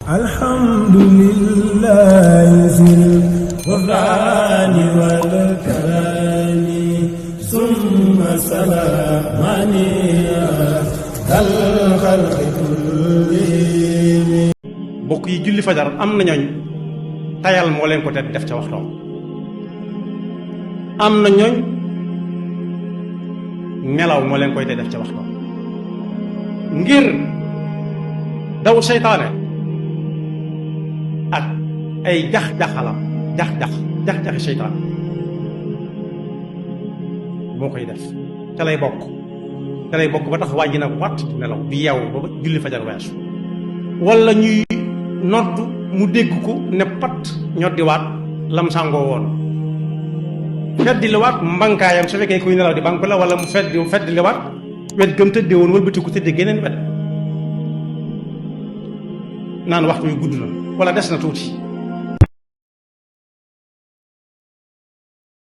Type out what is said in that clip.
alhamdulillahi zil ghufrani wal karami summa salamani dal khalqi kulli. bokk yi julli fajar am na ñooñ tayal moo leen ko te def ca waxtoom, am na ñooñ nelaw moo leen koy te def ca waxtoom ngir daw seytaane ak ay jax-jaxalam jax-jaxi seytaan moo koy def ca lay bokk ba tax wàññi na watt di nelaw di yeewu ba julli fajar weesu, wala ñuy nodd mu dégg ko ne pat ñoddiwaat lam sàngoo woon feddi liwaat mbankaayam su fekkee kuy nelaw di banque la, wala mu feddi liwaat wet gëm tëddee woon wëlbatiku tëddee geneen wet naan waxtu yu gudd na wala des na tuuti